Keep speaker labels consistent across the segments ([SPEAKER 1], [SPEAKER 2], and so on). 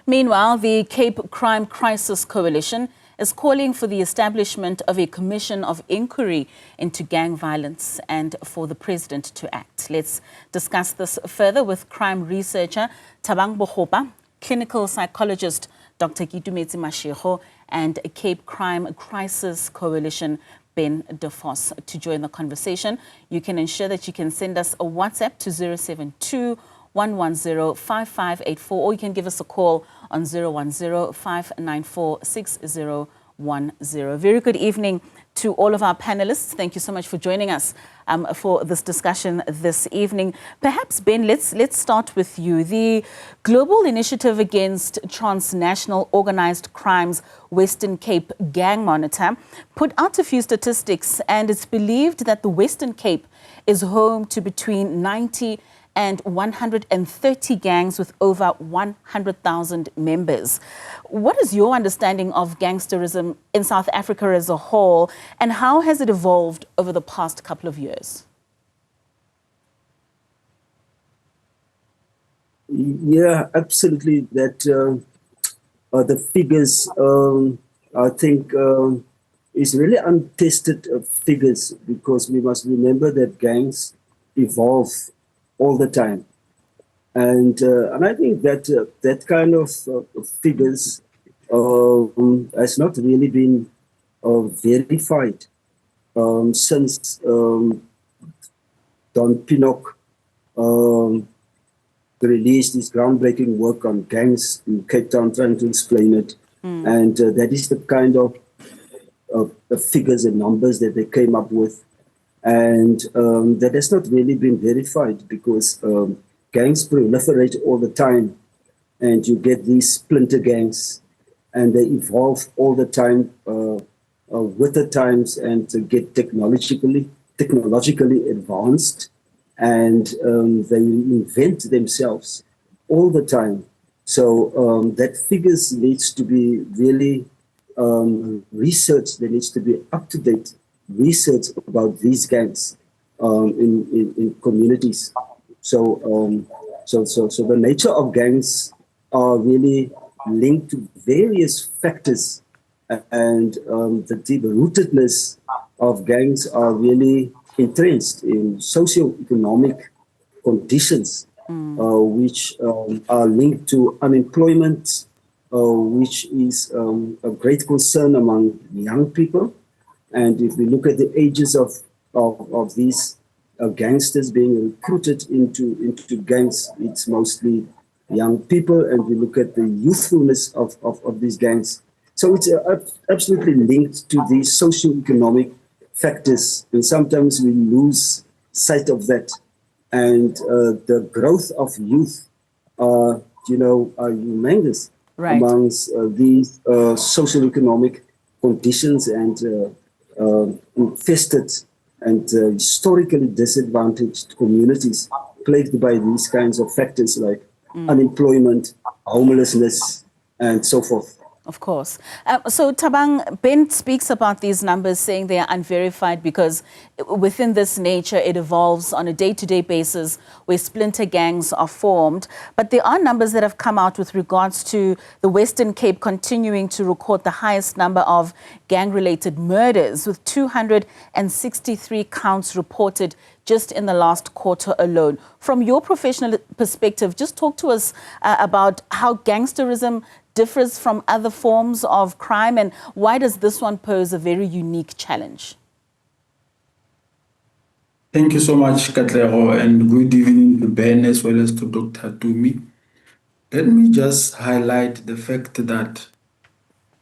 [SPEAKER 1] Meanwhile, the Cape Crime Crisis Coalition is calling for the establishment of a commission of inquiry into gang violence and for the president to act. Let's discuss this further with crime researcher Thabang Bohoba, clinical psychologist Dr. Kitumetse Mashego, and Cape Crime Crisis Coalition Ben De Vos to join the conversation. You can ensure that you can send us a WhatsApp to 072 110 5584, or you can give us a call on 010 594 6010. Very good evening to all of our panelists. Thank you so much for joining us for this discussion this evening. Perhaps, Ben, let's start with you. The Global Initiative Against Transnational Organized Crime's Western Cape Gang Monitor put out a few statistics, and it's believed that the Western Cape is home to between 90 and 130 gangs with over 100,000 members. What is your understanding of gangsterism in South Africa as a whole, and how has it evolved over the past couple of years?
[SPEAKER 2] Yeah, absolutely. That the figures, I think, is really untested figures, because we must remember that gangs evolve all the time, and I think that that kind of figures has not really been verified since Don Pinnock released his groundbreaking work on gangs in Cape Town, trying to explain it, and that is the kind of figures and numbers that they came up with. And that has not really been verified, because gangs proliferate all the time, and you get these splinter gangs, and they evolve all the time with the times, and to get technologically advanced, and they invent themselves all the time. So that figures needs to be really researched. There needs to be up-to-date research about these gangs in communities. So the nature of gangs are really linked to various factors, and the deep-rootedness of gangs are really entrenched in socio-economic conditions, which are linked to unemployment, which is a great concern among young people. And if we look at the ages of these gangsters being recruited into gangs, it's mostly young people, and we look at the youthfulness of these gangs. So it's absolutely linked to these socioeconomic factors, and sometimes we lose sight of that. And the growth of youth are humongous, right, amongst these socioeconomic conditions, and infested and historically disadvantaged communities plagued by these kinds of factors like unemployment, homelessness, and so forth.
[SPEAKER 1] Of course. So Thabang, Ben speaks about these numbers, saying they are unverified because within this nature it evolves on a day-to-day basis where splinter gangs are formed. But there are numbers that have come out with regards to the Western Cape continuing to record the highest number of gang-related murders, with 263 counts reported just in the last quarter alone. From your professional perspective, just talk to us about how gangsterism differs from other forms of crime, and why does this one pose a very unique challenge?
[SPEAKER 3] Thank you so much, Katlego, and good evening to Ben as well as to Dr. Tumi. Let me just highlight the fact that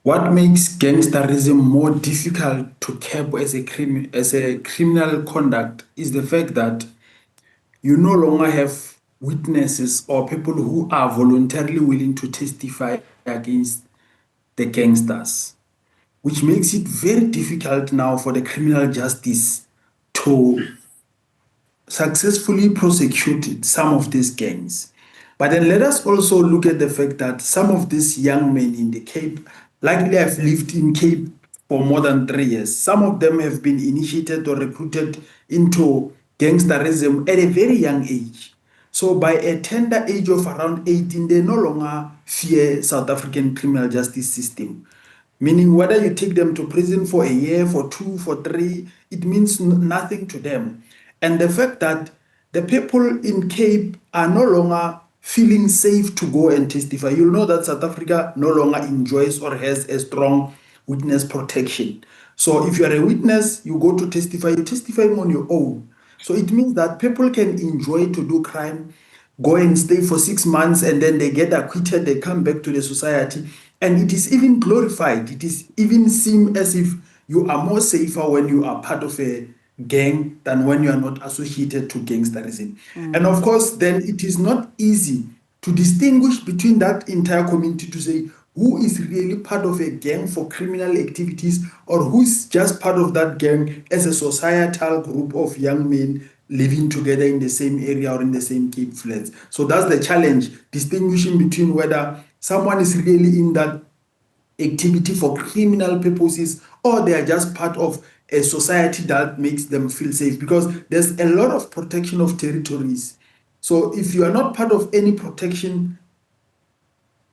[SPEAKER 3] what makes gangsterism more difficult to curb as a criminal conduct is the fact that you no longer have witnesses or people who are voluntarily willing to testify against the gangsters, which makes it very difficult now for the criminal justice to successfully prosecute some of these gangs. But then let us also look at the fact that some of these young men in the Cape likely have lived in Cape for more than 3 years. Some of them have been initiated or recruited into gangsterism at a very young age. So by a tender age of around 18, they no longer fear South African criminal justice system. Meaning whether you take them to prison for a year, for 2, for 3, it means nothing to them. And the fact that the people in Cape are no longer feeling safe to go and testify. You'll know that South Africa no longer enjoys or has a strong witness protection. So if you are a witness, you go to testify, you testify on your own. So it means that people can enjoy to do crime, go and stay for 6 months, and then they get acquitted, they come back to the society. And it is even glorified. It is even seem as if you are more safer when you are part of a gang than when you are not associated to gangsterism. And of course, then it is not easy to distinguish between that entire community to say who is really part of a gang for criminal activities or who's just part of that gang as a societal group of young men living together in the same area or in the same Cape Flats. So that's the challenge, distinguishing between whether someone is really in that activity for criminal purposes or they are just part of a society that makes them feel safe, because there's a lot of protection of territories. So if you are not part of any protection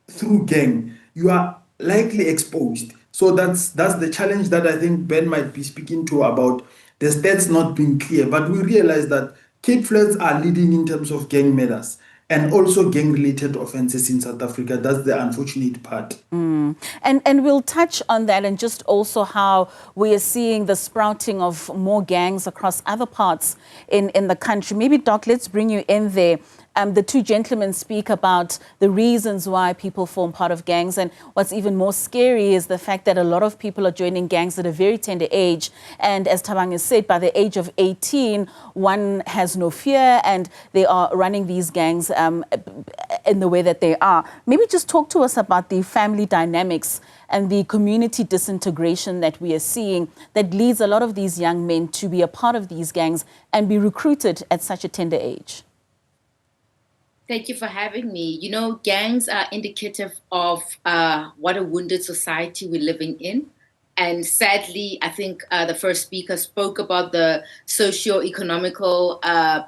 [SPEAKER 3] through gang, you are likely exposed. So that's the challenge that I think Ben might be speaking to about the stats not being clear. But we realize that Cape Flats are leading in terms of gang murders and also gang-related offenses in South Africa. That's the unfortunate part.
[SPEAKER 1] And we'll touch on that, and just also how we are seeing the sprouting of more gangs across other parts in the country. Maybe, Doc, let's bring you in there. The two gentlemen speak about the reasons why people form part of gangs. And what's even more scary is the fact that a lot of people are joining gangs at a very tender age. And as Thabang has said, by the age of 18, one has no fear and they are running these gangs in the way that they are. Maybe just talk to us about the family dynamics and the community disintegration that we are seeing that leads a lot of these young men to be a part of these gangs and be recruited at such a tender age.
[SPEAKER 4] Thank you for having me. You know, gangs are indicative of what a wounded society we're living in. And sadly, I think the first speaker spoke about the socio-economical,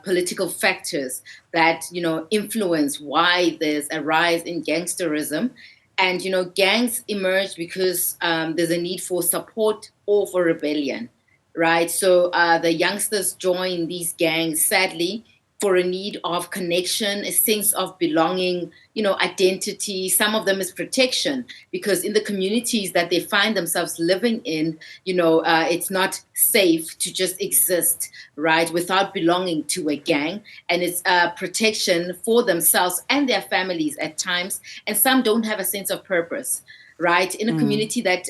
[SPEAKER 4] political factors that, you know, influence why there's a rise in gangsterism. And, you know, gangs emerge because there's a need for support or for rebellion, right? So the youngsters join these gangs, sadly, for a need of connection, a sense of belonging, you know, identity. Some of them is protection, because in the communities that they find themselves living in, you know, it's not safe to just exist, right, without belonging to a gang. And it's protection for themselves and their families at times. And some don't have a sense of purpose. Right, in a community that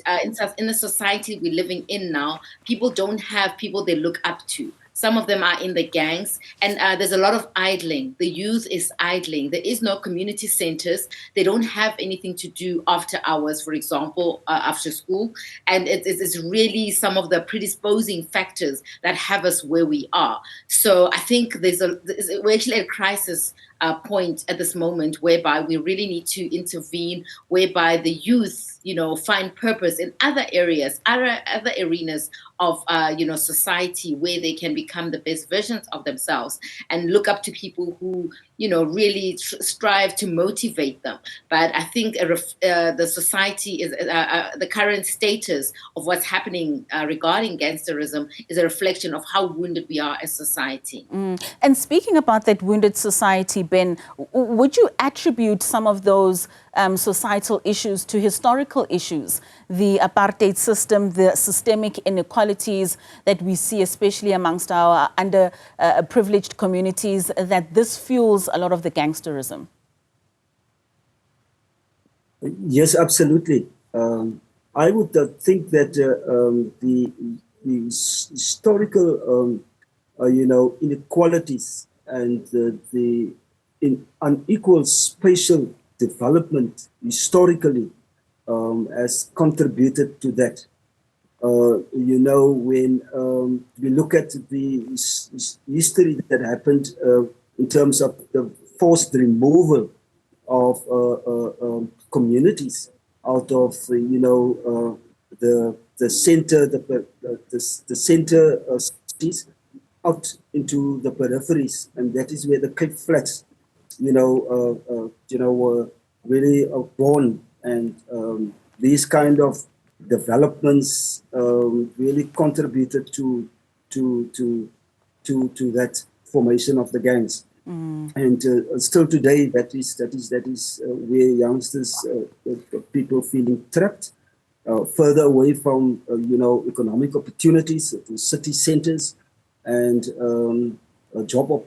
[SPEAKER 4] in the society we're living in now, people don't have people they look up to. Some of them are in the gangs, and there's a lot of idling. The youth is idling. There is no community centers. They don't have anything to do after hours, for example, after school. And it's really some of the predisposing factors that have us where we are. So I think we're actually at a crisis point at this moment whereby we really need to intervene, whereby the youth, you know, find purpose in other areas, other arenas of, you know, society where they can become the best versions of themselves and look up to people who, you know, really strive to motivate them. But I think the society is the current status of what's happening regarding gangsterism is a reflection of how wounded we are as society.
[SPEAKER 1] And speaking about that wounded society, Ben, would you attribute some of those societal issues to historical issues, the apartheid system, the systemic inequalities that we see, especially amongst our underprivileged communities, that this fuels a lot of the gangsterism?
[SPEAKER 2] Yes, absolutely. I would think that the historical, you know, inequalities and the unequal spatial development historically has contributed to that. You know, when we look at the history that happened in terms of the forced removal of communities out of, you know, the center, the center cities out into the peripheries, and that is where the Cape Flats were really born, and these kind of developments really contributed to that formation of the gangs. And still today, that is where youngsters, people feeling trapped, further away from economic opportunities, to city centers, and job.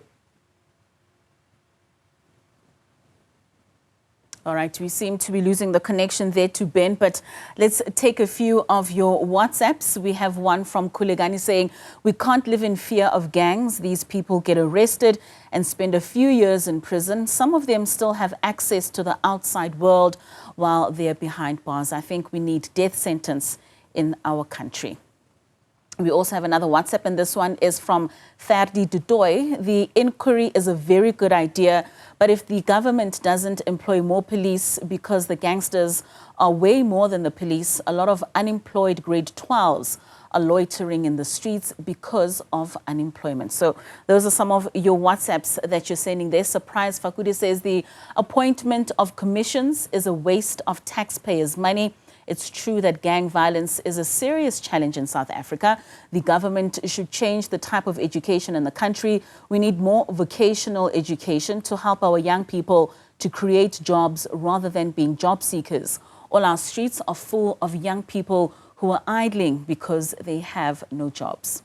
[SPEAKER 1] All right, we seem to be losing the connection there to Ben, but let's take a few of your WhatsApps. We have one from Kulegani saying, we can't live in fear of gangs. These people get arrested and spend a few years in prison. Some of them still have access to the outside world while they're behind bars. I think we need death sentence in our country. We also have another WhatsApp, and this one is from Ferdi Dudoy. The inquiry is a very good idea, but if the government doesn't employ more police because the gangsters are way more than the police, a lot of unemployed grade 12s are loitering in the streets because of unemployment. So those are some of your WhatsApps that you're sending there. Surprise, Fakude says the appointment of commissions is a waste of taxpayers' money. It's true that gang violence is a serious challenge in South Africa. The government should change the type of education in the country. We need more vocational education to help our young people to create jobs rather than being job seekers. All our streets are full of young people who are idling because they have no jobs.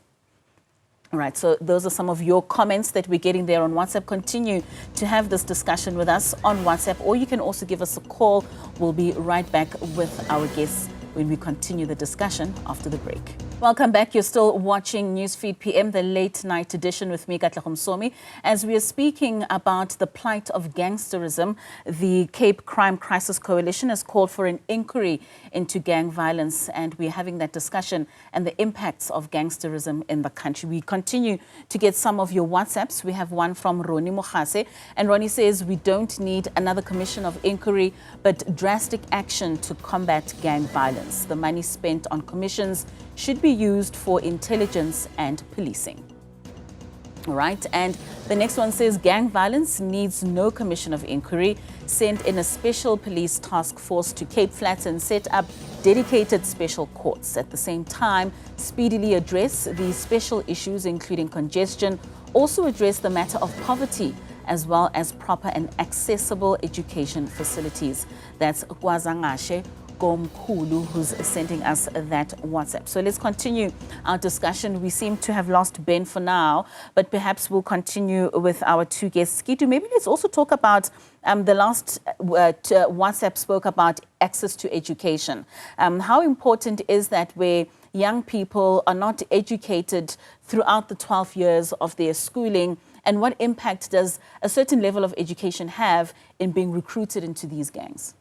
[SPEAKER 1] All right, so those are some of your comments that we're getting there on WhatsApp. Continue to have this discussion with us on WhatsApp, or you can also give us a call. We'll be right back with our guests when we continue the discussion after the break. Welcome back. You're still watching Newsfeed PM, the late night edition with me, Katlego Msomi. As we are speaking about the plight of gangsterism, the Cape Crime Crisis Coalition has called for an inquiry into gang violence, and we're having that discussion and the impacts of gangsterism in the country. We continue to get some of your WhatsApps. We have one from Roni Mohase, and Roni says we don't need another commission of inquiry, but drastic action to combat gang violence. The money spent on commissions should be used for intelligence and policing. All right, and the next one says gang violence needs no commission of inquiry. Send in a special police task force to Cape Flats and set up dedicated special courts. At the same time, speedily address these special issues, including congestion. Also address the matter of poverty, as well as proper and accessible education facilities. That's Kwazangashe Gomkhulu, who's sending us that WhatsApp. So let's continue our discussion. We seem to have lost Ben for now, but perhaps we'll continue with our two guests. Skitu, maybe let's also talk about the last WhatsApp spoke about access to education. How important is that where young people are not educated throughout the 12 years of their schooling, and what impact does a certain level of education have in being recruited into these gangs?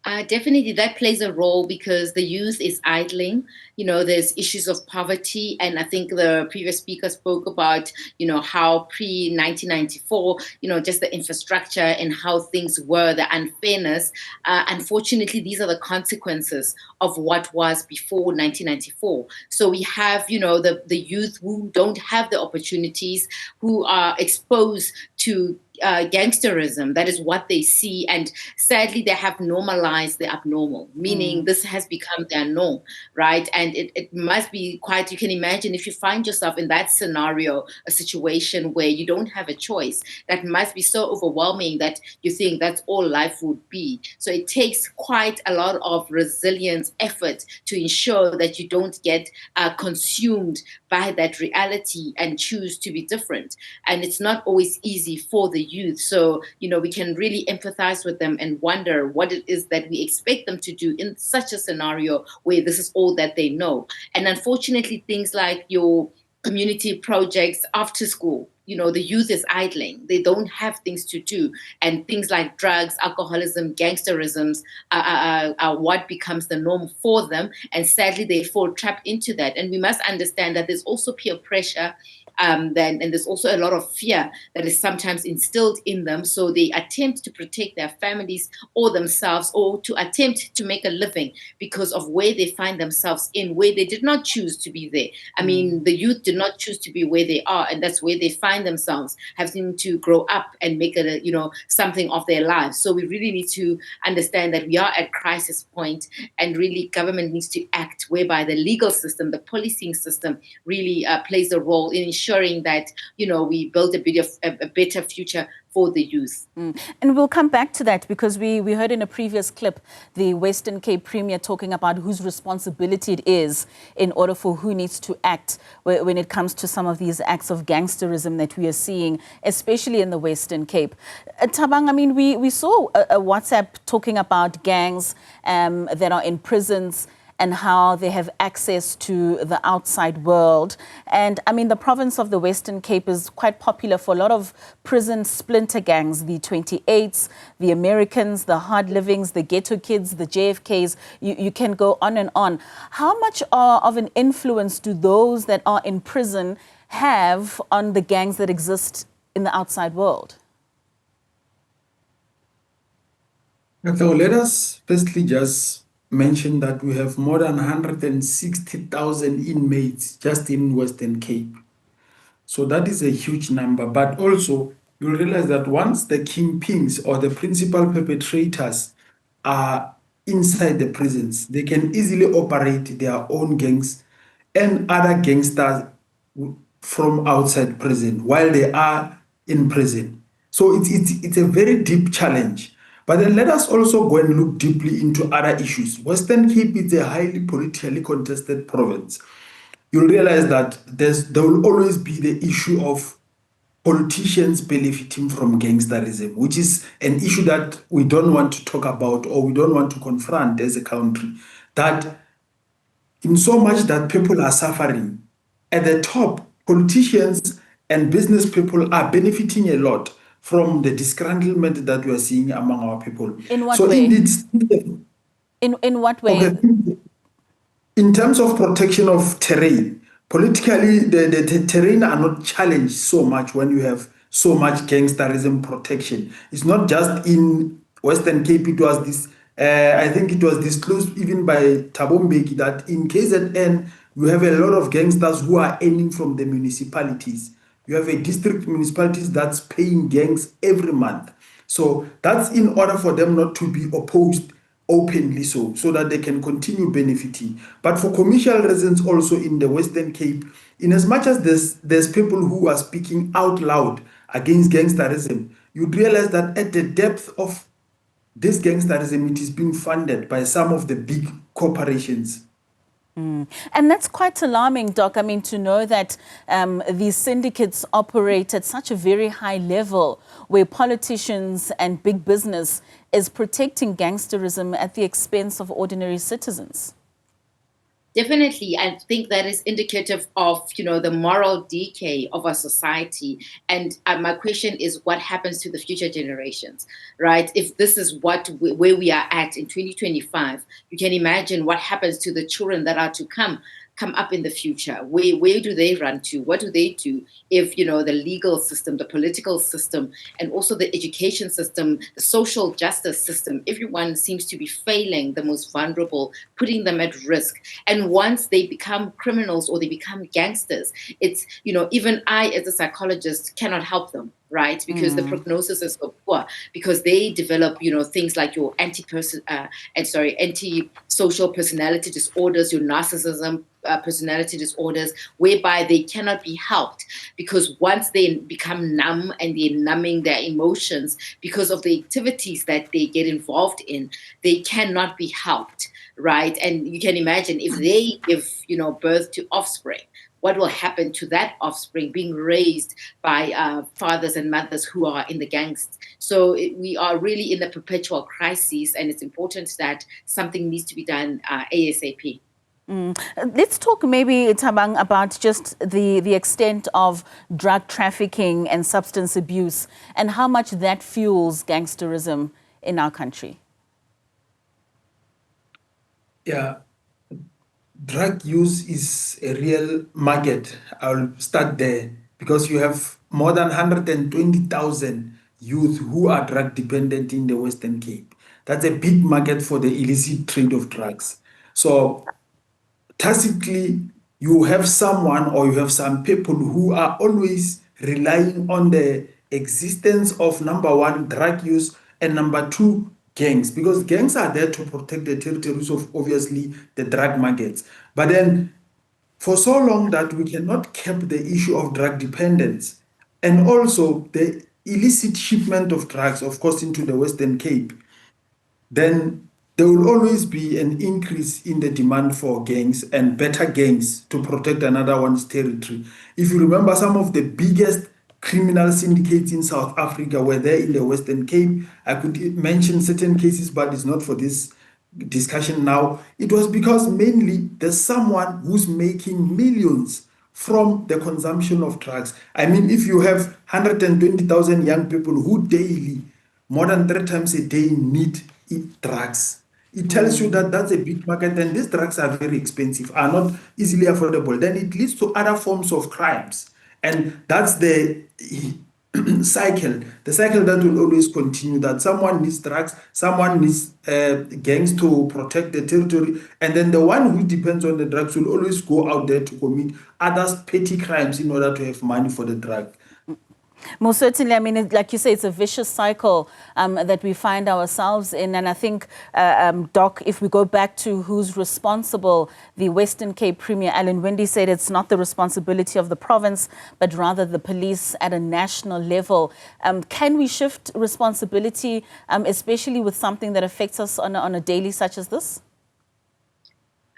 [SPEAKER 4] Definitely that plays a role because the youth is idling. You know, there's issues of poverty. And I think the previous speaker spoke about, you know, how pre-1994, you know, just the infrastructure and how things were, the unfairness. Unfortunately, these are the consequences of what was before 1994. So we have, you know, the youth who don't have the opportunities, who are exposed to gangsterism. That is what they see, and sadly they have normalized the abnormal, meaning this has become their norm, right? And it must be quite, you can imagine if you find yourself in that scenario, a situation where you don't have a choice, that must be so overwhelming that you think that's all life would be. So it takes quite a lot of resilience, effort to ensure that you don't get consumed by that reality and choose to be different. And it's not always easy for the youth. So, you know, we can really empathize with them and wonder what it is that we expect them to do in such a scenario where this is all that they know. And unfortunately, things like your community projects after school, you know, the youth is idling. They don't have things to do. And things like drugs, alcoholism, gangsterisms are what becomes the norm for them. And sadly, they fall trapped into that. And we must understand that there's also peer pressure and there's also a lot of fear that is sometimes instilled in them. So they attempt to protect their families or themselves, or to attempt to make a living because of where they find themselves in, where they did not choose to be there. I mean, the youth did not choose to be where they are, and that's where they find themselves, having to grow up and make something of their lives. So we really need to understand that we are at crisis point, and really government needs to act, whereby the legal system, the policing system really plays a role in ensuring that we build a better future for the youth.
[SPEAKER 1] And we'll come back to that, because we heard in a previous clip the Western Cape Premier talking about whose responsibility it is in order for who needs to act when it comes to some of these acts of gangsterism that we are seeing, especially in the Western Cape. Thabang, I mean, we saw a WhatsApp talking about gangs that are in prisons and how they have access to the outside world. And I mean, the province of the Western Cape is quite popular for a lot of prison splinter gangs, the 28s, the Americans, the hard livings, the ghetto kids, the JFKs, you can go on and on. How much of an influence do those that are in prison have on the gangs that exist in the outside world?
[SPEAKER 3] So let us firstly just mention that we have more than 160,000 inmates just in Western Cape. So that is a huge number. But also, you'll realize that once the kingpins or the principal perpetrators are inside the prisons, they can easily operate their own gangs and other gangsters from outside prison while they are in prison. So it's a very deep challenge. But then let us also go and look deeply into other issues. Western Cape is a highly politically contested province. You'll realize that there will always be the issue of politicians benefiting from gangsterism, which is an issue that we don't want to talk about or we don't want to confront as a country. That in so much that people are suffering, at the top, politicians and business people are benefiting a lot from the disgruntlement that we are seeing among our people.
[SPEAKER 1] In what way? In what way?
[SPEAKER 3] Okay. In terms of protection of terrain, politically, the terrain are not challenged so much when you have so much gangsterism protection. It's not just in Western Cape. It was this, I think it was disclosed even by Thabo Mbeki that in KZN, you have a lot of gangsters who are earning from the municipalities. You have a district municipalities that's paying gangs every month. So that's in order for them not to be opposed openly, so that they can continue benefiting. But for commercial reasons also in the Western Cape, in as much as there's people who are speaking out loud against gangsterism, you'd realize that at the depth of this gangsterism, it is being funded by some of the big corporations.
[SPEAKER 1] And that's quite alarming, Doc. I mean, to know that these syndicates operate at such a very high level where politicians and big business is protecting gangsterism at the expense of ordinary citizens.
[SPEAKER 4] Definitely, I think that is indicative of, the moral decay of our society. And my question is, what happens to the future generations, right? If this is where we are at in 2025, you can imagine what happens to the children that are to come up in the future. Where do they run to? What do they do if, the legal system, the political system, and also the education system, the social justice system, everyone seems to be failing the most vulnerable, putting them at risk. And once they become criminals or they become gangsters, it's, even I as a psychologist cannot help them, right? Because the prognosis is so poor, because they develop, things like your antisocial personality disorders, your narcissism, personality disorders, whereby they cannot be helped, because once they become numb and they're numbing their emotions because of the activities that they get involved in, they cannot be helped, right? And you can imagine if they give, birth to offspring, what will happen to that offspring being raised by fathers and mothers who are in the gangs. So we are really in a perpetual crisis, and it's important that something needs to be done ASAP.
[SPEAKER 1] Let's talk maybe, Thabang, about just the extent of drug trafficking and substance abuse and how much that fuels gangsterism in our country.
[SPEAKER 3] Yeah, drug use is a real market. I'll start there because you have more than 120,000 youth who are drug dependent in the Western Cape. That's a big market for the illicit trade of drugs. So tacitly, you have someone or you have some people who are always relying on the existence of number one, drug use, and number two, gangs, because gangs are there to protect the territories of obviously the drug markets. But then for so long that we cannot cap the issue of drug dependence and also the illicit shipment of drugs, of course, into the Western Cape, then there will always be an increase in the demand for gangs and better gangs to protect another one's territory. If you remember, some of the biggest criminal syndicates in South Africa were there in the Western Cape. I could mention certain cases, but it's not for this discussion now. It was because mainly there's someone who's making millions from the consumption of drugs. I mean, if you have 120,000 young people who daily, more than 3 times a day, need eat drugs, it tells you that that's a big market, and these drugs are very expensive, are not easily affordable. Then it leads to other forms of crimes. And that's the cycle, the cycle that will always continue, that someone needs drugs, someone needs gangs to protect the territory, and then the one who depends on the drugs will always go out there to commit other petty crimes in order to have money for the drug.
[SPEAKER 1] Most certainly. I mean, like you say, it's a vicious cycle that we find ourselves in. And I think, Doc, if we go back to who's responsible, the Western Cape Premier, Alan Winde, said it's not the responsibility of the province, but rather the police at a national level. Can we shift responsibility, especially with something that affects us on a daily such as this?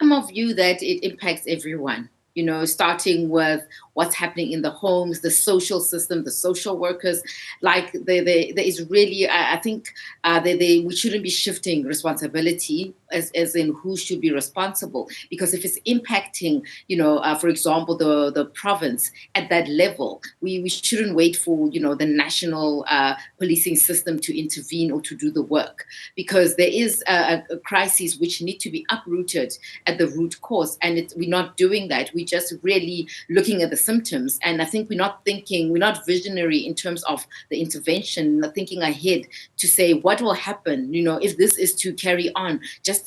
[SPEAKER 4] I'm of view that it impacts everyone. You know, starting with what's happening in the homes, the social system, the social workers. Like there is really, I think we shouldn't be shifting responsibility as in who should be responsible. Because if it's impacting, you know, for example, the province at that level, we shouldn't wait for, you know, the national policing system to intervene or to do the work. Because there is a crisis which need to be uprooted at the root cause. And we're not doing that. We're just really looking at the symptoms. And I think we're not visionary in terms of the intervention, not thinking ahead to say what will happen, you know, if this is to carry on just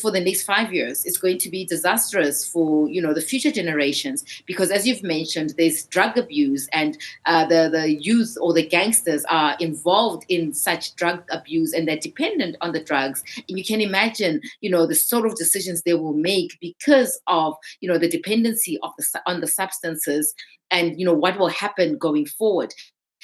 [SPEAKER 4] for the next 5 years. It's going to be disastrous for, you know, the future generations, because as you've mentioned, there's drug abuse, and the youth or the gangsters are involved in such drug abuse, and they're dependent on the drugs. And you can imagine, you know, the sort of decisions they will make because of, you know, the dependency on the substances, and, you know, what will happen going forward.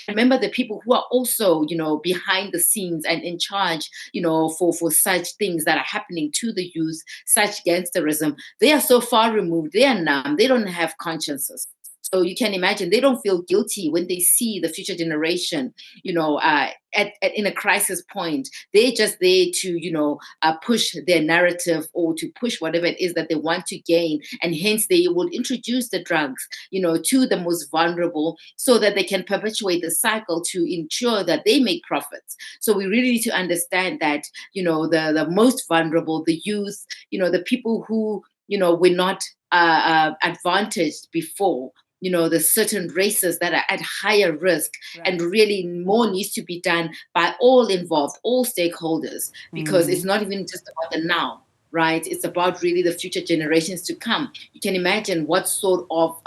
[SPEAKER 4] Remember, the people who are also, you know, behind the scenes and in charge, you know, for such things that are happening to the youth, such gangsterism, they are so far removed, they are numb, they don't have consciences. So you can imagine they don't feel guilty when they see the future generation, you know, in a crisis point. They're just there to, you know, push their narrative or to push whatever it is that they want to gain. And hence they will introduce the drugs, you know, to the most vulnerable so that they can perpetuate the cycle to ensure that they make profits. So we really need to understand that, you know, the most vulnerable, the youth, you know, the people who, you know, were not advantaged before, you know, the certain races that are at higher risk. Right. And really more needs to be done by all involved, all stakeholders, because it's not even just about the now, right? It's about really the future generations to come. You can imagine what sort of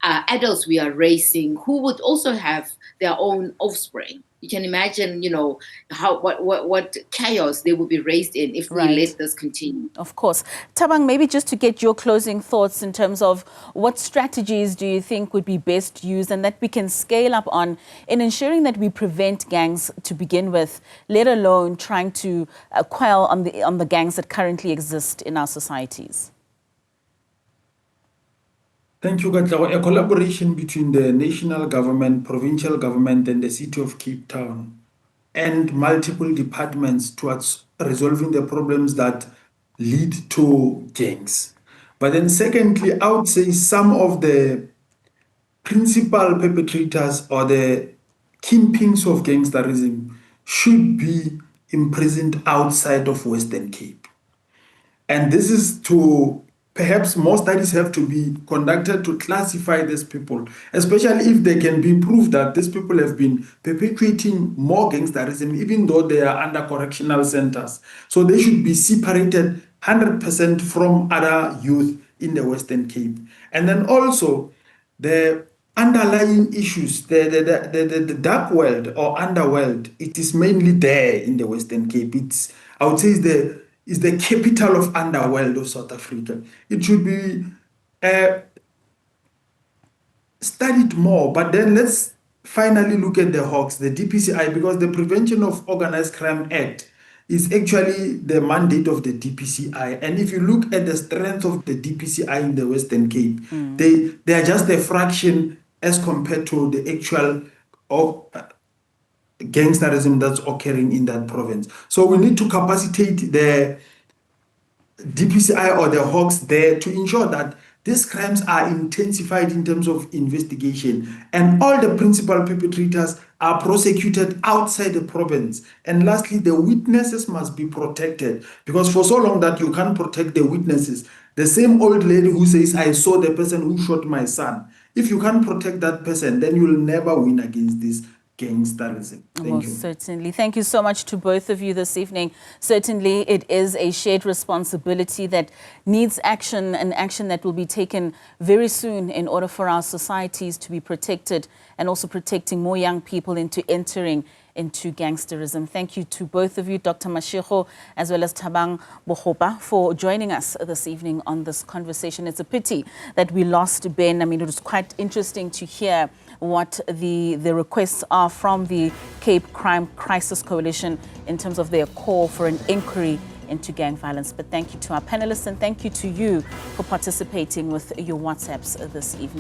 [SPEAKER 4] adults we are raising who would also have their own offspring. You can imagine, you know, what chaos they will be raised in if we let this continue.
[SPEAKER 1] Of course. Thabang, maybe just to get your closing thoughts in terms of what strategies do you think would be best used and that we can scale up on in ensuring that we prevent gangs to begin with, let alone trying to quell on the gangs that currently exist in our societies?
[SPEAKER 3] Thank you, Katlago. A collaboration between the national government, provincial government, and the city of Cape Town, and multiple departments towards resolving the problems that lead to gangs. But then secondly, I would say some of the principal perpetrators or the kingpins of gangsterism should be imprisoned outside of Western Cape. And this is to perhaps more studies have to be conducted to classify these people, especially if they can be proved that these people have been perpetuating more gangsterism, even though they are under correctional centers. So they should be separated 100% from other youth in the Western Cape. And then also the underlying issues, the dark world or underworld, it is mainly there in the Western Cape. I would say, is the capital of underworld of South Africa. It should be studied more, but then let's finally look at the hawks, the DPCI, because the Prevention of Organized Crime Act is actually the mandate of the DPCI. And if you look at the strength of the DPCI in the Western Cape, they are just a fraction as compared to the actual gangsterism that's occurring in that province. So we need to capacitate the DPCI or the hawks there to ensure that these crimes are intensified in terms of investigation and all the principal perpetrators are prosecuted outside the province. And lastly, the witnesses must be protected, because for so long that you can't protect the witnesses, the same old lady who says, I saw the person who shot my son, if you can't protect that person, then you will never win against this gangsterism. Thank you.
[SPEAKER 1] Certainly. Thank you so much to both of you this evening. Certainly, it is a shared responsibility that needs action, and action that will be taken very soon in order for our societies to be protected and also protecting more young people into entering into gangsterism. Thank you to both of you, Dr. Mashego as well as Thabang Bohopa, for joining us this evening on this conversation. It's a pity that we lost Ben. I mean, it was quite interesting to hear what the requests are from the Cape Crime Crisis Coalition in terms of their call for an inquiry into gang violence. But thank you to our panelists and thank you to you for participating with your WhatsApps this evening.